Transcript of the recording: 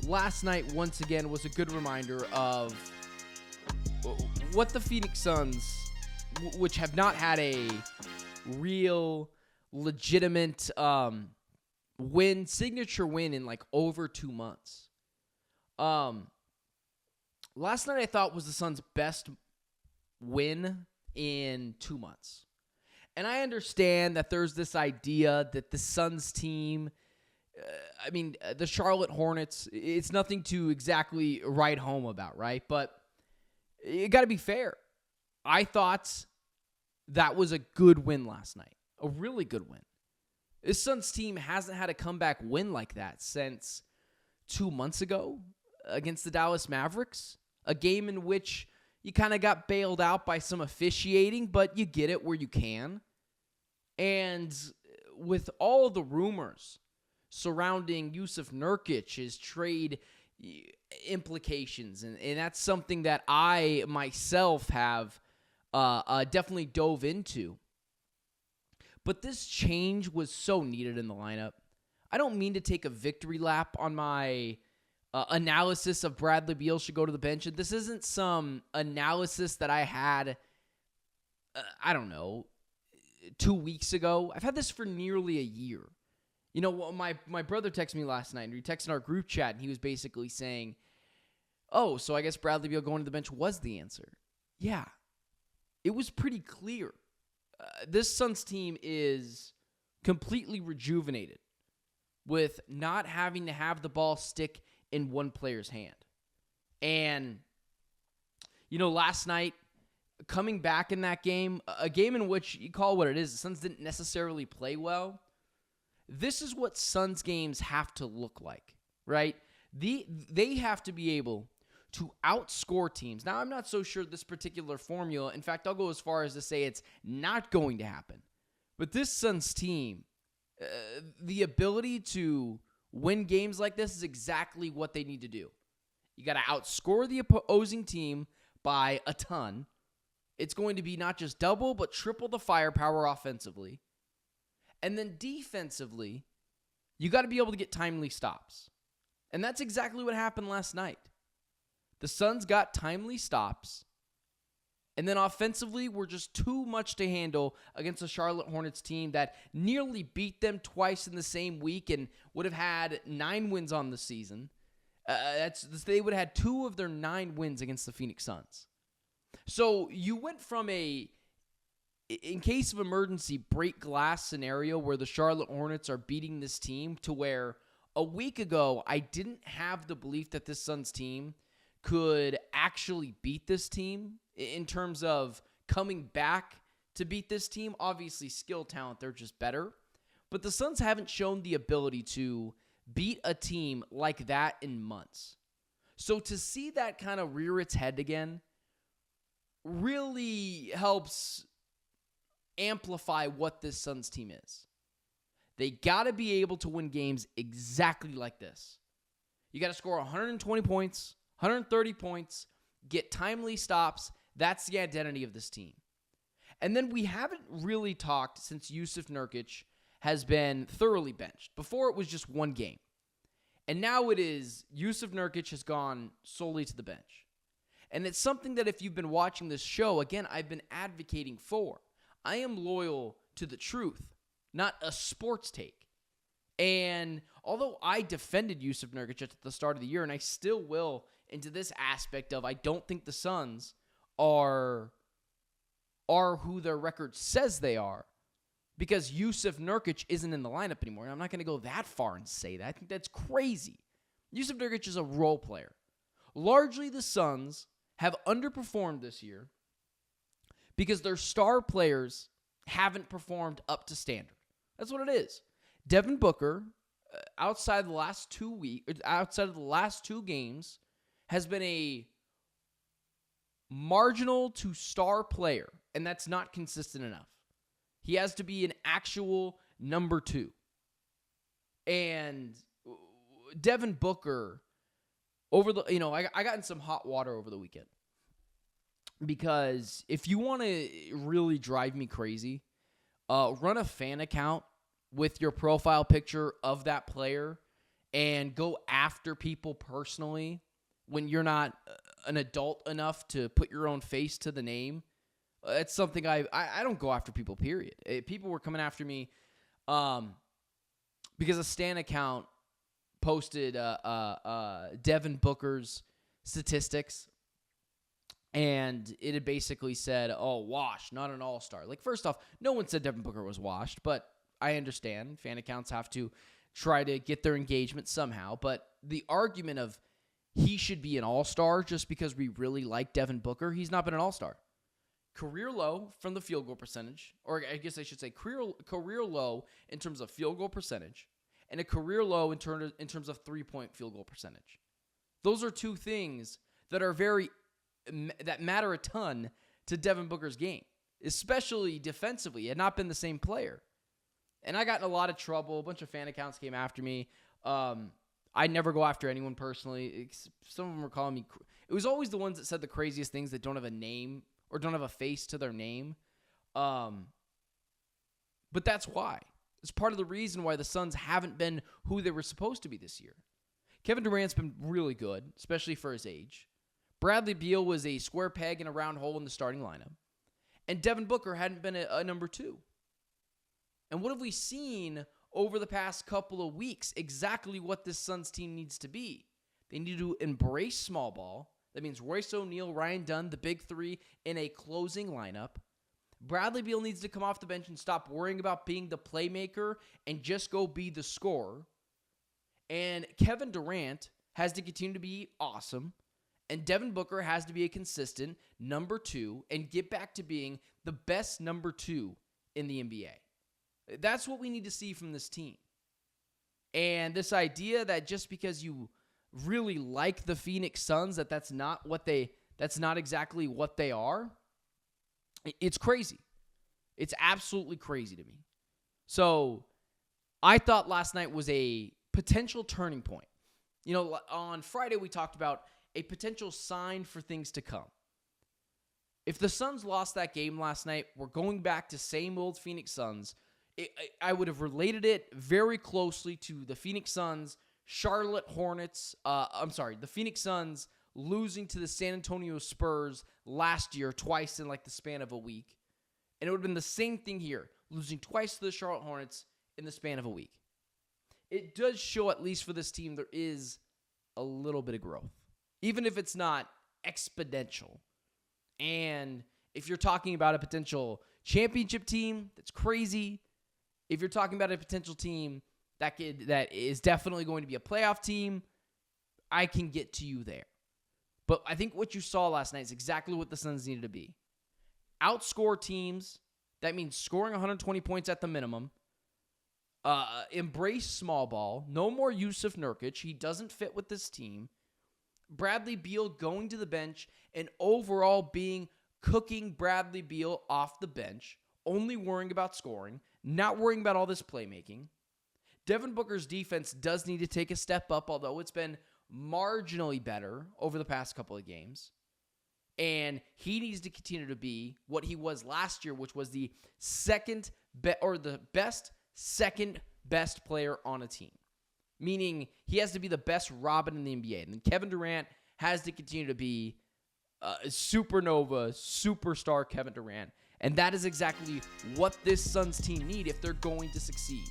last night, once again, was a good reminder of what the Phoenix Suns, which have not had a real, legitimate signature win in like over 2 months. Last night I thought was the Suns' best win in 2 months. And I understand that there's this idea that the Suns team, the Charlotte Hornets, it's nothing to exactly write home about, right? But you got to be fair. I thought that was a good win last night, a really good win. This Suns team hasn't had a comeback win like that since 2 months ago against the Dallas Mavericks, a game in which you kind of got bailed out by some officiating, but you get it where you can. And with all the rumors surrounding Jusuf Nurkic's trade implications, and that's something that I myself have definitely dove into. But this change was so needed in the lineup. I don't mean to take a victory lap on my analysis of Bradley Beal should go to the bench. And this isn't some analysis that I had, 2 weeks ago. I've had this for nearly a year. You know, my brother texted me last night, and he texted our group chat, and he was basically saying, oh, so I guess Bradley Beal going to the bench was the answer. Yeah, it was pretty clear. This Suns team is completely rejuvenated with not having to have the ball stick in one player's hand. And, last night, coming back in that game, a game in which you call what it is, the Suns didn't necessarily play well. This is what Suns games have to look like, right? They have to be able to outscore teams. Now, I'm not so sure this particular formula. In fact, I'll go as far as to say it's not going to happen. But this Suns team, the ability to win games like this is exactly what they need to do. You got to outscore the opposing team by a ton. It's going to be not just double, but triple the firepower offensively. And then defensively, you got to be able to get timely stops. And that's exactly what happened last night. The Suns got timely stops. And then offensively, were just too much to handle against the Charlotte Hornets team that nearly beat them twice in the same week and would have had 9 wins on the season. They would have had 2 of their 9 wins against the Phoenix Suns. So you went from in case of emergency, break glass scenario where the Charlotte Hornets are beating this team to where a week ago, I didn't have the belief that this Suns team could actually beat this team in terms of coming back to beat this team. Obviously, skill, talent, they're just better. But the Suns haven't shown the ability to beat a team like that in months. So to see that kind of rear its head again really helps amplify what this Suns team is. They got to be able to win games exactly like this. You got to score 120 points, 130 points, get timely stops. That's the identity of this team. And then we haven't really talked since Jusuf Nurkic has been thoroughly benched. Before it was just one game. And now it is Jusuf Nurkic has gone solely to the bench. And it's something that if you've been watching this show, again, I've been advocating for. I am loyal to the truth, not a sports take. And although I defended Jusuf Nurkic at the start of the year, and I still will into this aspect of I don't think the Suns are who their record says they are because Jusuf Nurkic isn't in the lineup anymore. And I'm not going to go that far and say that. I think that's crazy. Jusuf Nurkic is a role player. Largely, the Suns have underperformed this year because their star players haven't performed up to standard. That's what it is. Devin Booker, outside of the last 2 games, has been a marginal to star player, and that's not consistent enough. He has to be an actual number 2. And Devin Booker, I got in some hot water over the weekend. Because if you want to really drive me crazy, run a fan account with your profile picture of that player and go after people personally when you're not an adult enough to put your own face to the name. It's something I don't go after people, period. People were coming after me because a Stan account posted Devin Booker's statistics, and it had basically said, oh, washed, not an all-star. Like, first off, no one said Devin Booker was washed, but I understand fan accounts have to try to get their engagement somehow. But the argument of he should be an all-star just because we really like Devin Booker, he's not been an all-star. Career low from the field goal percentage, or I guess I should say career low in terms of field goal percentage, and a career low in terms of three-point field goal percentage. Those are two things that are that matter a ton to Devin Booker's game, especially defensively. He had not been the same player. And I got in a lot of trouble. A bunch of fan accounts came after me. I never go after anyone personally. Some of them were calling me. It was always the ones that said the craziest things that don't have a name or don't have a face to their name. But that's why. It's part of the reason why the Suns haven't been who they were supposed to be this year. Kevin Durant's been really good, especially for his age. Bradley Beal was a square peg in a round hole in the starting lineup. And Devin Booker hadn't been a number two. And what have we seen over the past couple of weeks? Exactly what this Suns team needs to be. They need to embrace small ball. That means Royce O'Neal, Ryan Dunn, the big three in a closing lineup. Bradley Beal needs to come off the bench and stop worrying about being the playmaker and just go be the scorer. And Kevin Durant has to continue to be awesome. And Devin Booker has to be a consistent number two and get back to being the best number two in the NBA. That's what we need to see from this team. And this idea that just because you really like the Phoenix Suns, that's not exactly what they are, it's crazy. It's absolutely crazy to me. So I thought last night was a potential turning point. You know, on Friday we talked about a potential sign for things to come. If the Suns lost that game last night, we're going back to same old Phoenix Suns. I would have related it very closely to the Phoenix Suns, Charlotte Hornets. The Phoenix Suns losing to the San Antonio Spurs last year twice in like the span of a week. And it would have been the same thing here, losing twice to the Charlotte Hornets in the span of a week. It does show, at least for this team, there is a little bit of growth, even if it's not exponential. And if you're talking about a potential championship team, that's crazy. If you're talking about a potential team that is definitely going to be a playoff team, I can get to you there. But I think what you saw last night is exactly what the Suns needed to be. Outscore teams. That means scoring 120 points at the minimum. Embrace small ball. No more Yusuf Nurkic. He doesn't fit with this team. Bradley Beal going to the bench and overall cooking Bradley Beal off the bench, only worrying about scoring, not worrying about all this playmaking. Devin Booker's defense does need to take a step up, although it's been marginally better over the past couple of games. And he needs to continue to be what he was last year, which was the best second best player on a team. Meaning he has to be the best Robin in the NBA. And then Kevin Durant has to continue to be supernova, superstar Kevin Durant. And that is exactly what this Suns team need if they're going to succeed.